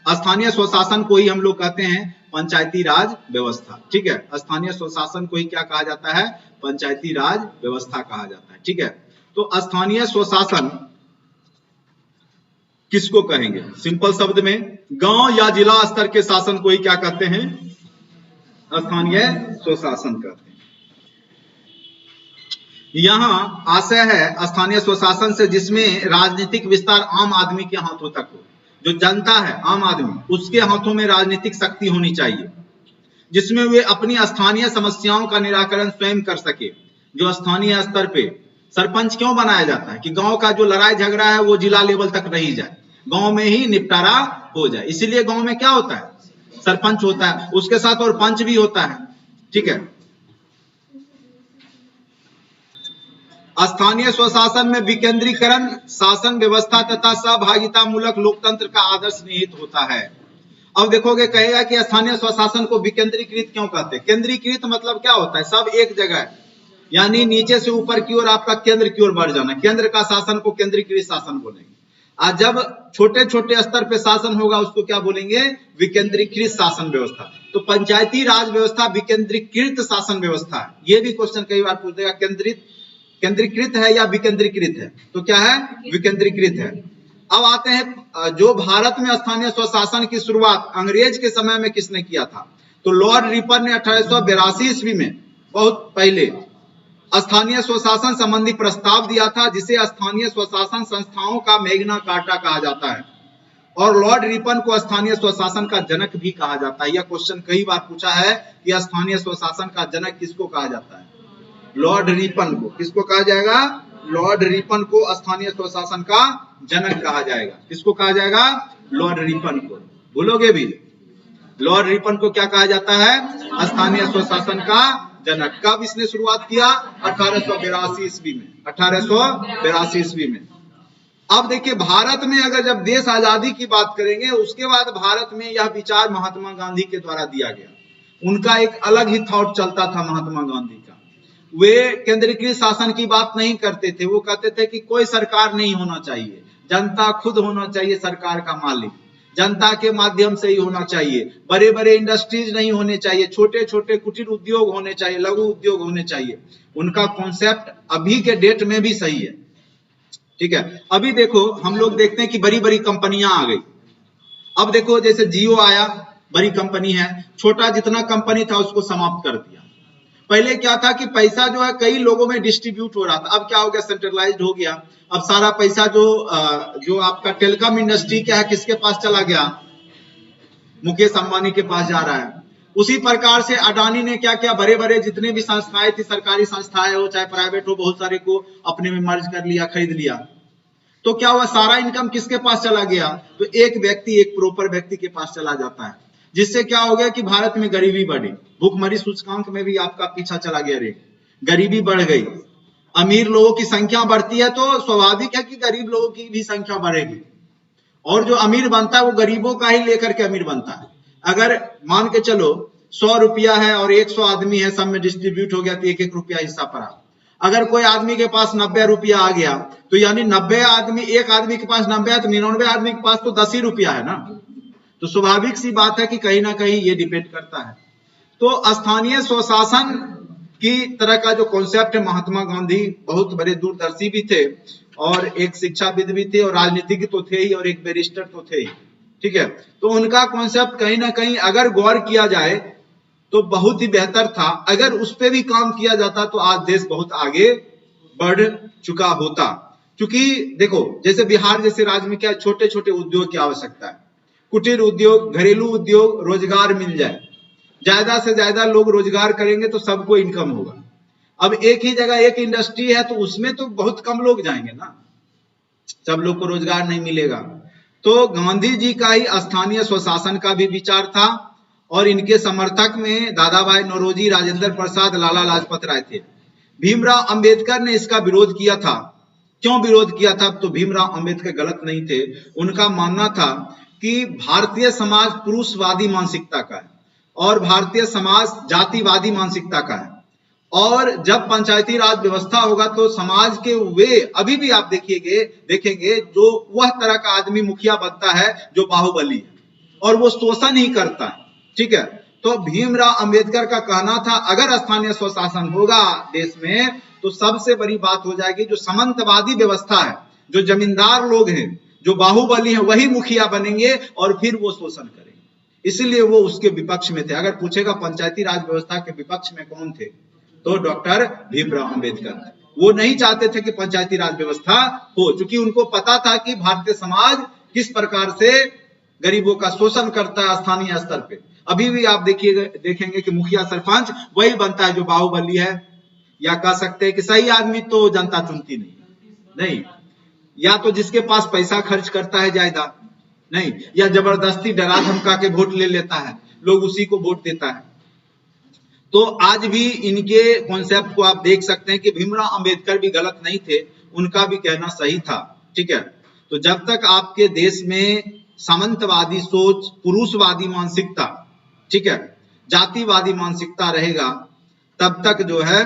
स्थानीय स्वशासन को ही हम लोग कहते हैं पंचायती राज व्यवस्था। ठीक है, स्थानीय स्वशासन को ही क्या कहा जाता है? पंचायती राज व्यवस्था कहा जाता है। ठीक है, तो स्थानीय स्वशासन किसको कहेंगे? सिंपल शब्द में गांव या जिला स्तर के शासन को ही क्या कहते हैं? स्थानीय स्वशासन कहते हैं। यहां आशय है स्थानीय स्वशासन से जिसमें राजनीतिक विस्तार आम आदमी के हाथों तक हो। जो जनता है, आम आदमी, उसके हाथों में राजनीतिक शक्ति होनी चाहिए, जिसमें वे अपनी स्थानीय समस्याओं का निराकरण स्वयं कर सके। जो स्थानीय स्तर पे सरपंच क्यों बनाया जाता है? कि गांव का जो लड़ाई झगड़ा है वो जिला लेवल तक नहीं जाए, गांव में ही निपटारा हो जाए। इसीलिए गांव में क्या होता है? सरपंच होता है, उसके साथ और पंच भी होता है। ठीक है, स्थानीय स्वशासन में विकेंद्रीकरण, शासन व्यवस्था तथा सहभागिता मूलक लोकतंत्र का आदर्श निहित होता है। अब देखोगे, कहेगा कि स्थानीय स्वशासन को विकेंद्रीकृत क्यों कहते हैं? केंद्रीकृत मतलब क्या होता है? सब एक जगह है, यानी नीचे से ऊपर की ओर आपका केंद्र की ओर बढ़ जाना। केंद्र का शासन को केंद्रीकृत शासन बोलेंगे। आज जब छोटे छोटे स्तर पे शासन होगा उसको क्या बोलेंगे? विकेंद्रीकृत शासन व्यवस्था। तो पंचायती राज व्यवस्था विकेंद्रीकृत शासन व्यवस्था है। ये भी क्वेश्चन कई बार पूछ देगा, केंद्रीकृत है या विकेंद्रीकृत है? तो क्या है? विकेंद्रीकृत है। अब आते हैं, जो भारत में स्थानीय स्वशासन की शुरुआत अंग्रेज के समय में किसने किया था? तो लॉर्ड रिपर ने 1882 ईस्वी में, बहुत पहले, स्थानीय स्वशासन संबंधी प्रस्ताव दिया था, जिसे स्थानीय स्वशासन संस्थाओं का मैग्ना कार्टा कहा जाता है। और लॉर्ड रिपन को स्थानीय स्वशासन का जनक भी कहा जाता है। यह क्वेश्चन कई बार पूछा है कि स्थानीय स्वशासन का जनक किसको कहा जाता है? लॉर्ड रिपन को। किसको कहा जाएगा? लॉर्ड रिपन को स्थानीय स्वशासन का जनक कहा जाएगा। किसको कहा जाएगा? लॉर्ड रिपन को। भूलोगे भी, लॉर्ड रिपन को क्या कहा जाता है? स्थानीय स्वशासन का जनक। कब इसने शुरुआत किया? 1882 ईस्वी में। 1882 ईस्वी में। अब देखिए, भारत में अगर जब देश आजादी की बात करेंगे, उसके बाद भारत में यह विचार महात्मा गांधी के द्वारा दिया गया। उनका एक अलग ही थॉट चलता था महात्मा गांधी का। वे केंद्रीकृत शासन की बात नहीं करते थे। वो कहते थे कि कोई सरकार नहीं होना चाहिए, जनता खुद होना चाहिए सरकार का मालिक, जनता के माध्यम से ही होना चाहिए। बड़े बड़े इंडस्ट्रीज नहीं होने चाहिए, छोटे छोटे कुटीर उद्योग होने चाहिए, लघु उद्योग होने चाहिए। उनका कॉन्सेप्ट अभी के डेट में भी सही है। ठीक है, अभी देखो, हम लोग देखते हैं कि बड़ी बड़ी कंपनियां आ गई। अब देखो, जैसे जियो आया, बड़ी कंपनी है, छोटा जितना कंपनी था उसको समाप्त कर दिया। पहले क्या था कि पैसा जो है कई लोगों में डिस्ट्रीब्यूट हो रहा था। अब क्या हो गया? सेंट्रलाइज्ड हो गया। अब सारा पैसा जो आपका टेलीकॉम इंडस्ट्री क्या है, किसके पास चला गया? मुकेश अंबानी के पास जा रहा है। उसी प्रकार से अडानी ने क्या किया? बड़े बड़े जितने भी संस्थाएं थी, सरकारी संस्थाएं हो चाहे प्राइवेट हो, बहुत सारे को अपने में मर्ज कर लिया, खरीद लिया। तो क्या हुआ? सारा इनकम किसके पास चला गया? तो एक व्यक्ति, एक प्रॉपर व्यक्ति के पास चला जाता है, जिससे क्या हो गया कि भारत में गरीबी बढ़ी। भूखमरी सूचकांक में भी आपका पीछा चला गया रेट, गरीबी बढ़ गई। अमीर लोगों की संख्या बढ़ती है तो स्वाभाविक है कि गरीब लोगों की भी संख्या बढ़ेगी। और जो अमीर बनता है वो गरीबों का ही लेकर के अमीर बनता है। अगर मान के चलो 100 रुपया है और 100 आदमी है, सब में डिस्ट्रीब्यूट हो गया तो 1-1 रुपया हिस्सा पड़ा। अगर कोई आदमी के पास 90 रुपया आ गया तो यानी 90 आदमी, एक आदमी के पास 90 है तो 99 आदमी के पास तो 10 ही रुपया है ना। तो स्वाभाविक सी बात है कि कहीं ना कहीं ये डिपेंड करता है। तो स्थानीय स्वशासन की तरह का जो कॉन्सेप्ट है, महात्मा गांधी बहुत बड़े दूरदर्शी भी थे और एक शिक्षाविद भी थे और राजनीतिज्ञ तो थे ही और एक बैरिस्टर तो थे ही। ठीक है, तो उनका कॉन्सेप्ट कहीं ना कहीं अगर गौर किया जाए तो बहुत ही बेहतर था। अगर उस पर भी काम किया जाता तो आज देश बहुत आगे बढ़ चुका होता। क्योंकि देखो, जैसे बिहार जैसे राज्य में क्या छोटे छोटे उद्योग की आवश्यकता है, कुटीर उद्योग, घरेलू उद्योग, रोजगार मिल जाए, ज्यादा से ज्यादा लोग रोजगार करेंगे तो सबको इनकम होगा। अब एक ही जगह एक इंडस्ट्री है तो उसमें तो बहुत कम लोग जाएंगे ना, सब लोग को रोजगार नहीं मिलेगा। तो गांधी जी का ही स्थानीय स्वशासन का भी विचार था और इनके समर्थक में दादा भाई नौरोजी, राजेंद्र प्रसाद, लाला लाजपत राय थे। भीमराव अंबेडकर ने इसका विरोध किया था। क्यों विरोध किया था? तो भीमराव अंबेडकर गलत नहीं थे। उनका मानना था कि भारतीय समाज पुरुषवादी मानसिकता का है और भारतीय समाज जातिवादी मानसिकता का है। और जब पंचायती राज व्यवस्था होगा तो समाज के वे, अभी भी आप देखेंगे जो वह तरह का आदमी मुखिया बनता है जो बाहुबली है, और वो शोषण ही करता है, ठीक है। तो भीमराव अंबेडकर का कहना था अगर स्थानीय स्वशासन होगा देश में तो सबसे बड़ी बात हो जाएगी, जो सामंतवादी व्यवस्था है, जो जमींदार लोग हैं, जो बाहुबली हैं, वही मुखिया बनेंगे और फिर वो शोषण करेंगे। इसीलिए वो उसके विपक्ष में थे। अगर पूछेगा पंचायती राज व्यवस्था के विपक्ष में कौन थे, तो डॉक्टर भीमराव अंबेडकर। वो नहीं चाहते थे कि पंचायती राज व्यवस्था हो, क्योंकि उनको पता था कि भारतीय समाज किस प्रकार से गरीबों का शोषण करता है स्थानीय स्तर पे। अभी भी आप देखेंगे कि मुखिया सरपंच वही बनता है जो बाहुबली है, या कह सकते हैं कि सही आदमी तो जनता चुनती नहीं, या तो जिसके पास पैसा खर्च करता है ज्यादा, नहीं, या जबरदस्ती डरा धमका के वोट ले लेता है, लोग उसी को वोट देता है। तो आज भी इनके कॉन्सेप्ट को आप देख सकते हैं कि भीमराव अंबेडकर भी गलत नहीं थे, उनका भी कहना सही था, ठीक है। तो जब तक आपके देश में सामंतवादी सोच, पुरुषवादी मानसिकता, ठीक है, जातिवादी मानसिकता रहेगा, तब तक जो है,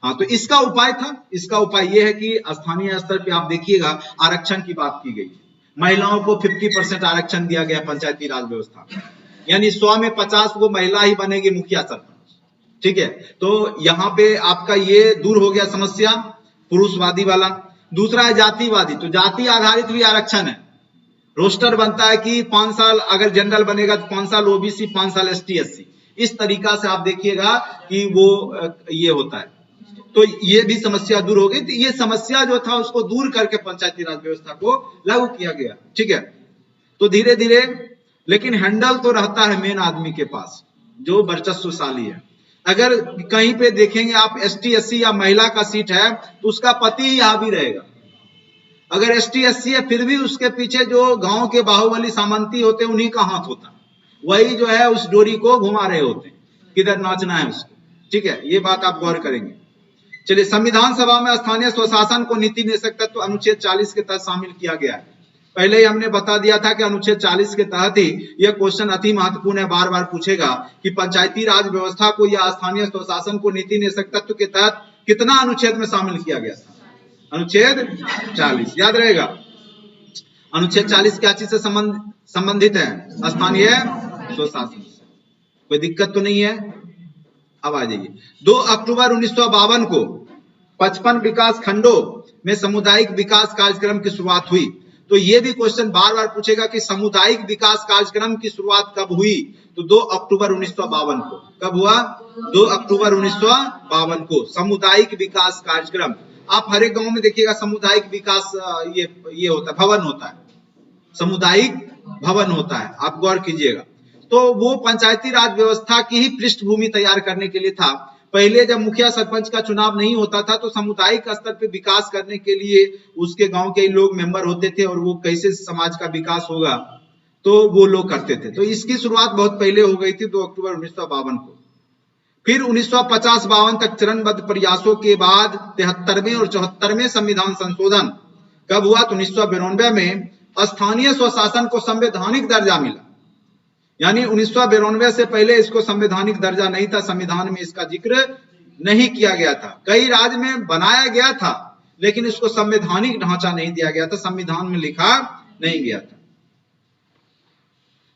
हाँ, तो इसका उपाय था, इसका उपाय यह है कि स्थानीय स्तर पे आप देखिएगा आरक्षण की बात की गई, महिलाओं को 50% आरक्षण दिया गया पंचायती राज व्यवस्था में, यानी 100 में 50 वो महिला ही बनेगी मुखिया सरपंच, ठीक है। तो यहाँ पे आपका ये दूर हो गया समस्या पुरुषवादी वाला। दूसरा है जातिवादी, तो जाति आधारित भी आरक्षण है, रोस्टर बनता है कि 5 साल अगर जनरल बनेगा तो 5 साल ओबीसी, 5 साल एसटी एससी, इस तरीका से आप देखिएगा कि वो ये होता है। तो ये भी समस्या दूर हो गई। तो ये समस्या जो था उसको दूर करके पंचायती राज व्यवस्था को लागू किया गया, ठीक है। तो धीरे धीरे, लेकिन हैंडल तो रहता है मेन आदमी के पास जो वर्चस्वशाली है। अगर कहीं पे देखेंगे आप एसटी एससी या महिला का सीट है तो उसका पति ही हावी रहेगा। अगर एसटी एससी है फिर भी उसके पीछे जो गांव के बाहुबली सामंती होते हैं उन्हीं का हाथ होता है, वही जो है उस डोरी को घुमा रहे होते हैं, किधर नाचना है उसको, ठीक है। ये बात आप गौर करेंगे। चलिए, संविधान सभा में स्थानीय स्वशासन को नीति निदेशक तत्व अनुच्छेद 40 के तहत शामिल किया गया है। पहले ही हमने बता दिया था कि अनुच्छेद 40 के तहत ही यह क्वेश्चन अति महत्वपूर्ण है, बार बार पूछेगा कि पंचायती राज व्यवस्था को या स्थानीय स्वशासन को नीति निदेशक तत्व के तहत कितना अनुच्छेद में शामिल किया गया था? अनुच्छेद 40, याद रहेगा। अनुच्छेद 40 क्या चीज से संबंधित है? स्थानीय स्वशासन से। कोई दिक्कत तो नहीं है? अब आ जाइए, 2 अक्टूबर 1952 को 55 विकास खंडों में सामुदायिक विकास कार्यक्रम की शुरुआत हुई। तो ये भी क्वेश्चन बार बार पूछेगा कि सामुदायिक विकास कार्यक्रम की शुरुआत कब हुई? तो 2 अक्टूबर 1952 को। कब हुआ? 2 अक्टूबर 1952 को सामुदायिक विकास कार्यक्रम। आप हर एक गांव में देखिएगा सामुदायिक विकास ये होता है, भवन होता है, सामुदायिक भवन होता है, आप गौर कीजिएगा। तो वो पंचायती राज व्यवस्था की ही पृष्ठभूमि तैयार करने के लिए था। पहले जब मुखिया सरपंच का चुनाव नहीं होता था तो सामुदायिक स्तर पे विकास करने के लिए उसके गांव के लोग मेंबर होते थे और वो कैसे समाज का विकास होगा तो वो लोग करते थे। तो इसकी शुरुआत बहुत पहले हो गई थी, 2 अक्टूबर 1952 को। फिर 1950-52 तक चरणबद्ध प्रयासों के बाद 73वें और 74वें संविधान संशोधन कब हुआ? तो 1992 में स्थानीय स्वशासन को संवैधानिक दर्जा मिला। यानी 1992 से पहले इसको संवैधानिक दर्जा नहीं था, संविधान में इसका जिक्र नहीं किया गया था। कई राज्य में बनाया गया था लेकिन इसको संवैधानिक ढांचा नहीं दिया गया था, संविधान में लिखा नहीं गया था।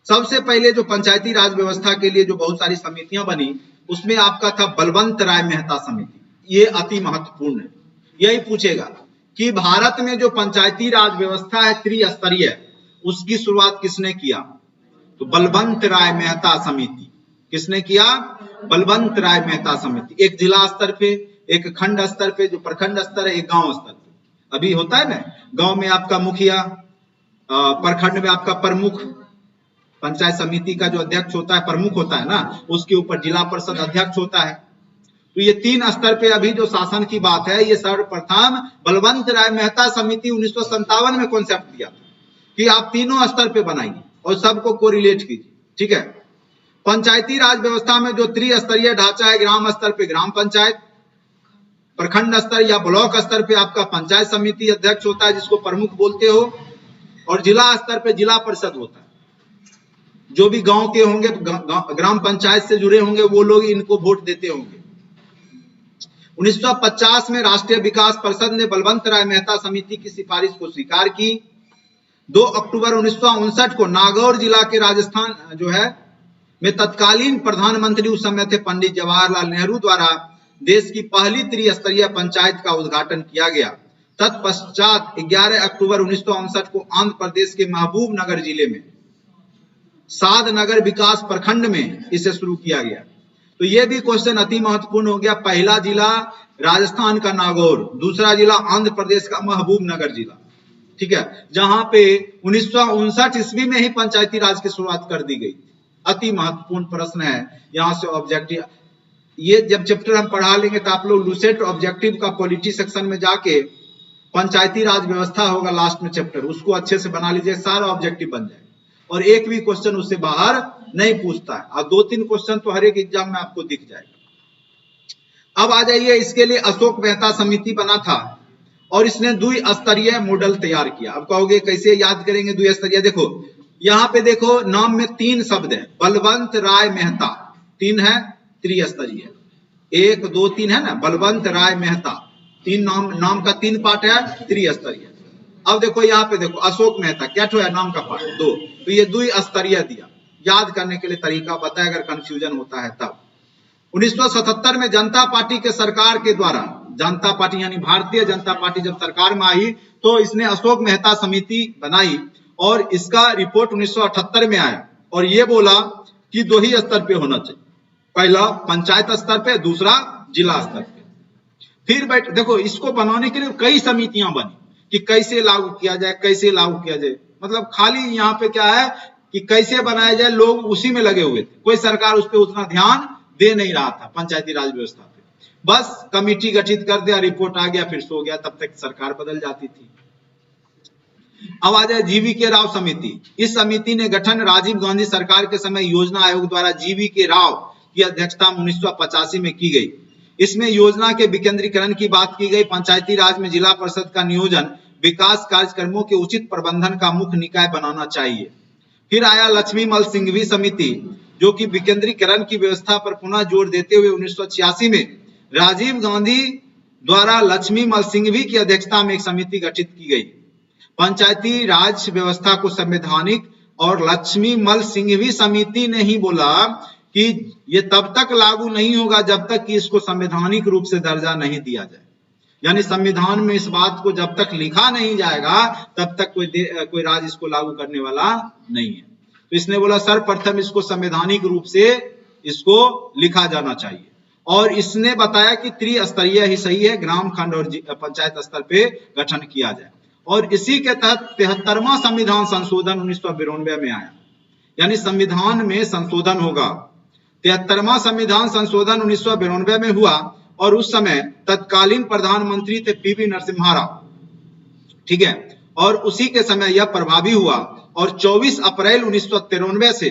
सबसे पहले जो पंचायती राज व्यवस्था के लिए जो बहुत सारी समितियां बनी उसमें आपका था बलवंत राय मेहता समिति। ये अति महत्वपूर्ण है, यही पूछेगा कि भारत में जो पंचायती राज व्यवस्था है त्रिस्तरीय, उसकी शुरुआत किसने किया? तो बलवंत राय मेहता समिति। किसने किया? बलवंत राय मेहता समिति। एक जिला स्तर पे, एक खंड स्तर पे जो प्रखंड स्तर है, एक गांव स्तर पे। अभी होता है ना, गांव में आपका मुखिया, प्रखंड में आपका प्रमुख, पंचायत समिति का जो अध्यक्ष होता है प्रमुख होता है ना, उसके ऊपर जिला परिषद अध्यक्ष होता है। तो ये 3 स्तर पे अभी जो शासन की बात है, ये सर्वप्रथम बलवंत राय मेहता समिति 1957 में कॉन्सेप्ट दिया कि आप तीनों स्तर पे बनाइए और सबको कोरिलेट कीजिए, ठीक है। पंचायती राज व्यवस्था में जो त्रिस्तरीय ढांचा है, ग्राम स्तर पे ग्राम पंचायत, प्रखंड स्तर या ब्लॉक स्तर पे आपका पंचायत समिति अध्यक्ष होता है जिसको प्रमुख बोलते हो, और जिला स्तर पे जिला परिषद होता है। जो भी गांव के होंगे, ग्राम पंचायत से जुड़े होंगे, वो लोग इनको वोट देते होंगे। 1950 में राष्ट्रीय विकास परिषद ने बलवंत राय मेहता समिति की सिफारिश को स्वीकार की। 2 अक्टूबर 1959 को नागौर जिला के राजस्थान जो है में तत्कालीन प्रधानमंत्री उस समय थे पंडित जवाहरलाल नेहरू द्वारा देश की पहली त्रिस्तरीय पंचायत का उद्घाटन किया गया। तत्पश्चात 11 अक्टूबर 1959 को आंध्र प्रदेश के महबूबनगर जिले में साध नगर विकास प्रखंड में इसे शुरू किया गया। तो ये भी क्वेश्चन अति महत्वपूर्ण हो गया। पहला जिला राजस्थान का नागौर, दूसरा जिला आंध्र प्रदेश का महबूबनगर जिला, ठीक है, जहां पे 1959 ईस्वी में ही पंचायती राज की शुरुआत कर दी गई। अति महत्वपूर्ण प्रश्न है, यहां से ऑब्जेक्टिव, ये जब चैप्टर हम पढ़ा लेंगे तो आप लोग लूसेंट ऑब्जेक्टिव का पॉलिटी सेक्शन में जाके पंचायती राज व्यवस्था होगा लास्ट में चैप्टर, उसको अच्छे से बना लीजिए, सारा ऑब्जेक्टिव बन जाए और एक भी क्वेश्चन उससे बाहर नहीं पूछता है। और 2-3 क्वेश्चन तो हर एक एग्जाम में आपको दिख जाएगा। अब आ जाइए, इसके लिए अशोक मेहता समिति बना था और इसने द्विस्तरीय मॉडल तैयार किया। अब कहोगे कैसे याद करेंगे द्विस्तरीय? देखो यहाँ पे देखो, नाम में 3 शब्द है, बलवंत राय मेहता, 3 है, त्रिस्तरीय, 1 2 3 है ना, बलवंत राय मेहता, 3 नाम का 3 पार्ट है, त्रिस्तरीय। अब देखो यहाँ पे देखो, अशोक मेहता क्या तो है नाम का पार्ट 2, तो ये द्विस्तरीय दिया। याद करने के लिए तरीका बताया अगर कंफ्यूजन होता है तब। 1977 में जनता पार्टी के सरकार के द्वारा, जनता पार्टी यानी भारतीय जनता पार्टी जब सरकार में आई तो इसने अशोक मेहता समिति बनाई और इसका रिपोर्ट 1978 में आया और ये बोला कि 2 ही स्तर पे होना चाहिए, पहला पंचायत स्तर पे, दूसरा जिला स्तर पे। फिर देखो, इसको बनाने के लिए कई समितियां बनी कि कैसे लागू किया जाए, कैसे लागू किया जाए, मतलब खाली यहाँ पे क्या है कि कैसे बनाया जाए, लोग उसी में लगे हुए थे, कोई सरकार उस पर उतना ध्यान दे नहीं रहा था पंचायती राज व्यवस्था पे। बस कमेटी गठित कर दिया, रिपोर्ट आ गया, फिर सो गया, तब तक सरकार बदल जाती थी। अब आ जाए जीवीके राव समिति। इस समिति ने गठन राजीव गांधी सरकार के समय योजना आयोग द्वारा जीवीके राव की अध्यक्षता में 1985 में की गई। इसमें योजना के विकेंद्रीकरण की बात की गई। पंचायती राज में जिला परिषद का नियोजन, विकास कार्यक्रमों के उचित प्रबंधन का मुख्य निकाय बनाना चाहिए। फिर आया लक्ष्मी मल सिंघवी समिति, जो कि विकेंद्रीकरण की व्यवस्था पर पुनः जोर देते हुए 1986 में राजीव गांधी द्वारा लक्ष्मी मल सिंघवी की अध्यक्षता में एक समिति गठित की गई। पंचायती राज व्यवस्था को संवैधानिक, और लक्ष्मी मल सिंघवी समिति ने ही बोला कि ये तब तक लागू नहीं होगा जब तक कि इसको संवैधानिक रूप से दर्जा नहीं दिया जाए, यानी संविधान में इस बात को जब तक लिखा नहीं जाएगा तब तक कोई राज्य इसको लागू करने वाला नहीं है। तो इसने बोला सर्वप्रथम इसको संवैधानिक रूप से इसको लिखा जाना चाहिए और इसने बताया कि त्रिस्तरीय ही सही है, ग्राम खंड और पंचायत स्तर पे गठन किया जाए। और इसी के तहत 73वां संविधान संशोधन 1992 में आया, यानी संविधान में संशोधन होगा। 73वां संविधान संशोधन 1992 में हुआ और उस समय तत्कालीन प्रधानमंत्री थे पीवी नरसिम्हा राव, ठीक है, और उसी के समय यह प्रभावी हुआ और 24 अप्रैल 1993 से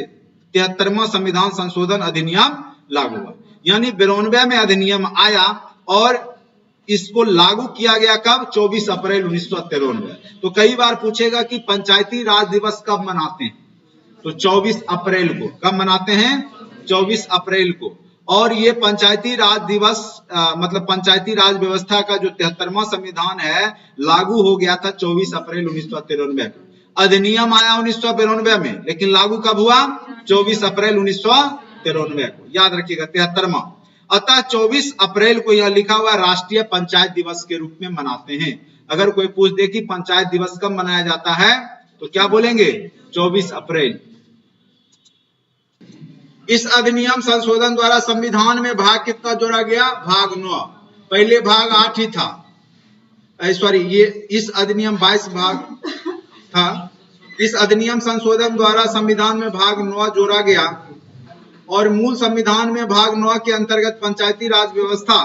73वां संविधान संशोधन अधिनियम लागू हुआ। यानी 92 में अधिनियम आया और इसको लागू किया गया कब? 24 अप्रैल 1993। तो कई बार पूछेगा कि पंचायती राज दिवस कब मनाते हैं, तो 24 अप्रैल को। कब मनाते हैं? 24 अप्रैल को। और ये पंचायती राज दिवस मतलब पंचायती राज व्यवस्था का जो 73वां संविधान है लागू हो गया था 24 अप्रैल 1993 को। अधिनियम आया 1992 में, लेकिन लागू कब हुआ? 24 अप्रैल 1993 को। याद रखिएगा 73वां। अतः 24 अप्रैल को यह लिखा हुआ राष्ट्रीय पंचायत दिवस के रूप में मनाते हैं। अगर कोई पूछ दे कि पंचायत दिवस कब मनाया जाता है तो क्या बोलेंगे? 24 अप्रैल। इस अधिनियम संशोधन द्वारा संविधान में भाग कितना जोड़ा गया? भाग 9। पहले भाग 8 ही था, सॉरी, ये इस अधिनियम 22 भाग था। इस अधिनियम संशोधन द्वारा संविधान में भाग 9 जोड़ा गया और मूल संविधान में भाग 9 के अंतर्गत पंचायती राज व्यवस्था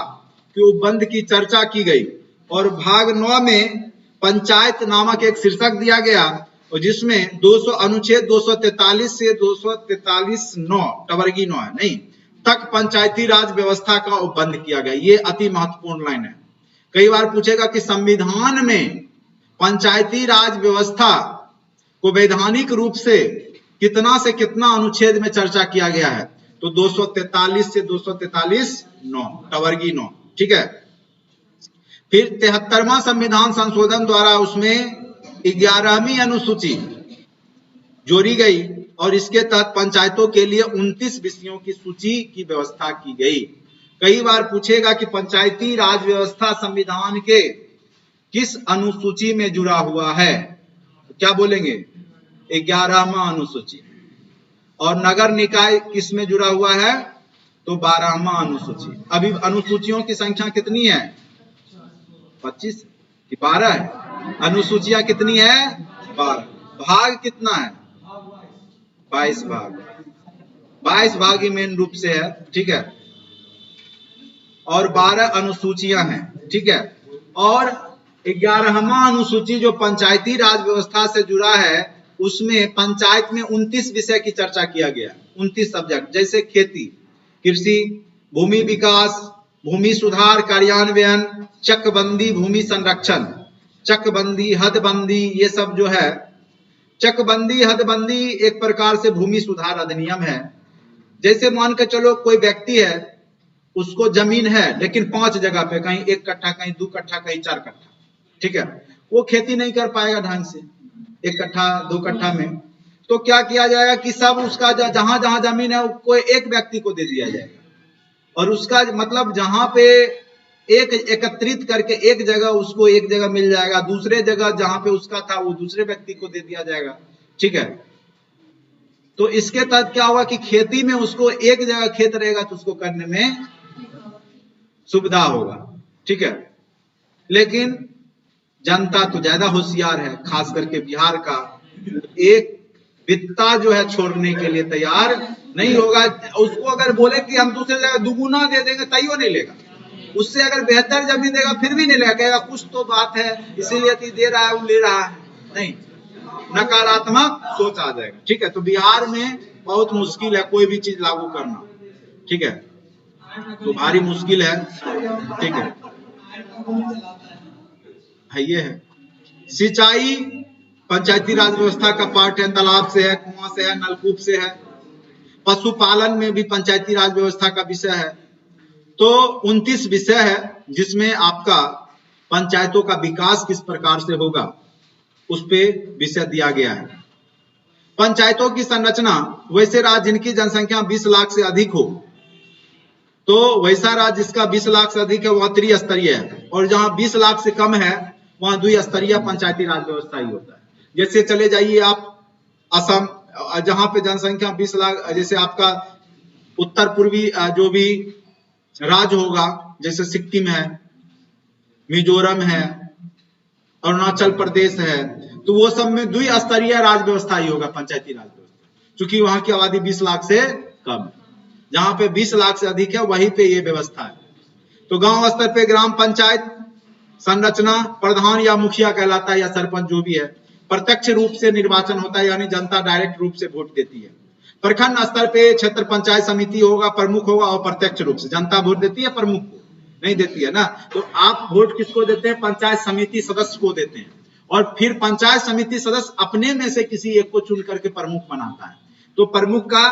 के उपबंध की चर्चा की गई और भाग 9 में पंचायत नामक एक शीर्षक दिया गया और जिसमें 200 अनुच्छेद 243 से 243(9) टवर्गी 9 है नहीं तक पंचायती राज व्यवस्था का उपबंध किया गया। ये अति महत्वपूर्ण लाइन है। कई बार पूछेगा कि संविधान में पंचायती राज व्यवस्था को वैधानिक रूप से कितना अनुच्छेद में चर्चा किया गया है, तो 243 से 243(9) टवर्गी 9, ठीक है। फिर 73वां संविधान संशोधन द्वारा उसमें 11वीं अनुसूची जोड़ी गई और इसके तहत पंचायतों के लिए 29 विषयों की सूची की व्यवस्था की गई। कई बार पूछेगा कि पंचायती राज व्यवस्था संविधान के किस अनुसूची में जुड़ा हुआ है, क्या बोलेंगे? 11वां अनुसूची। और नगर निकाय किस में जुड़ा हुआ है? तो 12वां अनुसूची। अभी अनुसूचियों की संख्या कितनी है? 25 कि 12 है? अनुसूचियां कितनी है? 12। भाग कितना है? 22 भाग। 22 भाग ही मेन रूप से है, ठीक है। और 12 अनुसूचियां हैं, ठीक है। और 11वां अनुसूची जो पंचायती राज व्यवस्था से जुड़ा है, उसमें पंचायत में 29 विषय की चर्चा किया गया। 29 सब्जेक्ट, जैसे खेती, कृषि, भूमि विकास, भूमि सुधार कार्यान्वयन, चकबंदी, भूमि संरक्षण, चकबंदी, हदबंदी, ये सब जो है। चकबंदी हदबंदी एक प्रकार से भूमि सुधार अधिनियम है। जैसे मान के चलो कोई व्यक्ति है, उसको जमीन है लेकिन 5 जगह पे, कहीं 1 कट्ठा, कहीं 2 कट्ठा, कहीं 4 कट्ठा, ठीक है। वो खेती नहीं कर पाएगा ढंग से 1 कट्ठा 2 कट्ठा में। तो क्या किया जाएगा कि सब उसका जहां जहां जमीन है कोई एक व्यक्ति को दे दिया जाएगा, और उसका मतलब जहां पे एक एकत्रित करके एक जगह उसको एक जगह मिल जाएगा, दूसरे जगह जहां पे उसका था वो दूसरे व्यक्ति को दे दिया जाएगा, ठीक है। तो इसके तहत क्या होगा कि खेती में उसको एक जगह खेत रहेगा तो उसको करने में सुविधा होगा, ठीक है। लेकिन जनता तो ज्यादा होशियार है, खास करके बिहार का, एक बित्ता जो है छोड़ने के लिए तैयार नहीं होगा। उसको अगर बोले कि हम दूसरे जगह दुगुना दे देंगे तैयो नहीं लेगा, उससे अगर बेहतर जमीन देगा फिर भी नहीं लेगा, कहेगा कुछ तो बात है इसीलिए कि दे रहा है वो ले रहा है, नहीं, नकारात्मक सोच आ जाएगा, ठीक है। तो बिहार में बहुत मुश्किल है कोई भी चीज लागू करना, ठीक है, तो भारी मुश्किल है, ठीक है। ये है सिंचाई, पंचायती राज व्यवस्था का पार्ट है, तालाब से है, कुआं से है, नलकूप से है। पशुपालन में भी पंचायती राज व्यवस्था का विषय है। तो 29 विषय है जिसमें आपका पंचायतों का विकास किस प्रकार से होगा उस पे विषय दिया गया है। पंचायतों की संरचना, वैसे राज्य जिनकी जनसंख्या 20 लाख से अधिक हो, तो वैसा राज्य जिसका 20 लाख से अधिक है वह त्रिस्तरीय है, और जहां 20 लाख से कम है वहां द्विस्तरीय पंचायती राज व्यवस्था ही होता है। जैसे चले जाइए आप असम, जहां पे जनसंख्या 20 लाख, जैसे आपका उत्तर पूर्वी जो भी राज्य होगा, जैसे सिक्किम है, मिजोरम है, अरुणाचल प्रदेश है, तो वो सब में द्विस्तरीय राज व्यवस्था ही होगा, पंचायती राज व्यवस्था, क्योंकि वहां की आबादी 20 लाख से कम है। जहां पे 20 लाख से अधिक है वहीं पे ये व्यवस्था है। तो गांव स्तर पे ग्राम पंचायत संरचना, प्रधान या मुखिया कहलाता है, या सरपंच जो भी है, प्रत्यक्ष रूप से निर्वाचन होता है, यानी जनता डायरेक्ट रूप से वोट देती है। प्रखंड स्तर पे क्षेत्र पंचायत समिति होगा, प्रमुख होगा, और प्रत्यक्ष रूप से जनता वोट देती है, प्रमुख को नहीं देती है ना। तो आप वोट किसको देते हैं? पंचायत समिति सदस्य को देते हैं, और फिर पंचायत समिति सदस्य अपने में से किसी एक को चुन करके प्रमुख बनाता है। तो प्रमुख का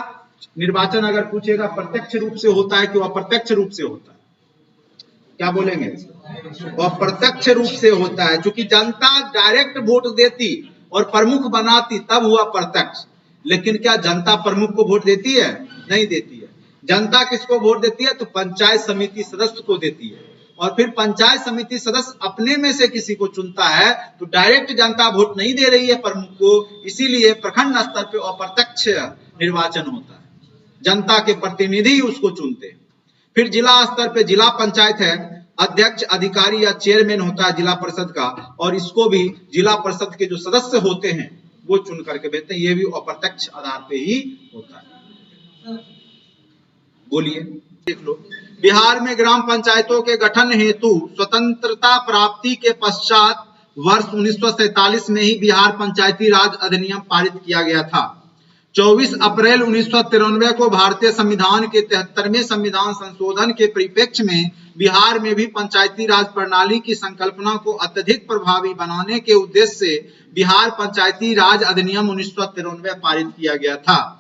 निर्वाचन अगर पूछेगा प्रत्यक्ष रूप से होता है कि अप्रत्यक्ष रूप से होता है, क्या बोलेंगे? अप्रत्यक्ष रूप से होता है, क्योंकि जनता डायरेक्ट वोट देती और प्रमुख बनाती तब हुआ प्रत्यक्ष। लेकिन क्या जनता प्रमुख को वोट देती है? नहीं देती है। जनता किसको वोट देती है? तो पंचायत समिति सदस्य को देती है, और फिर पंचायत समिति सदस्य अपने में से किसी को चुनता है। तो डायरेक्ट जनता वोट नहीं दे रही है प्रमुख को, इसीलिए प्रखंड स्तर पे अप्रत्यक्ष निर्वाचन होता है, जनता के प्रतिनिधि उसको चुनते हैं। फिर जिला स्तर पे जिला पंचायत है, अध्यक्ष, अधिकारी या चेयरमैन होता है जिला परिषद का, और इसको भी जिला परिषद के जो सदस्य होते हैं वो चुन करके भेजते हैं। ये भी अप्रत्यक्ष आधार पे ही होता है। बोलिए, देख लो, बिहार में ग्राम पंचायतों के गठन हेतु स्वतंत्रता प्राप्ति के पश्चात वर्ष 1947 में ही बिहार पंचायती राज अधिनियम पारित किया गया था। 24 अप्रैल 1993 को भारतीय संविधान के 73वें संविधान संशोधन के परिप्रेक्ष्य में बिहार में भी पंचायती राज प्रणाली की संकल्पना को अत्यधिक प्रभावी बनाने के उद्देश्य से बिहार पंचायती राज अधिनियम 1993 पारित किया गया था।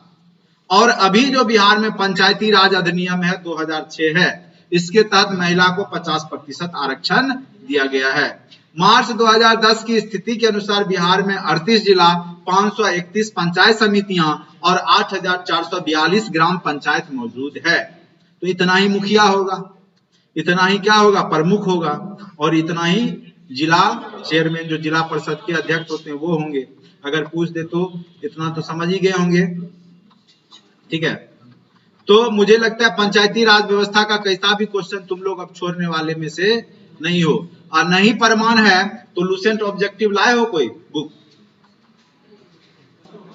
और अभी जो बिहार में पंचायती राज अधिनियम है 2006 है, इसके तहत महिला को 50% आरक्षण दिया गया है। मार्च 2010 की स्थिति के अनुसार बिहार में 38 जिला, 531 पंचायत समितियां और 8,442 ग्राम पंचायत मौजूद है। तो इतना ही मुखिया होगा, इतना ही क्या होगा, प्रमुख होगा, और इतना ही जिला चेयरमैन जो जिला परिषद के अध्यक्ष होते हैं वो होंगे। अगर पूछ दे तो इतना तो समझ ही गए होंगे। ठीक है, तो मुझे लगता है पंचायती राज व्यवस्था का कैसा भी क्वेश्चन तुम लोग अब छोड़ने वाले में से नहीं हो। और नहीं प्रमाण है तो लुसेंट ऑब्जेक्टिव लाए हो कोई बुक?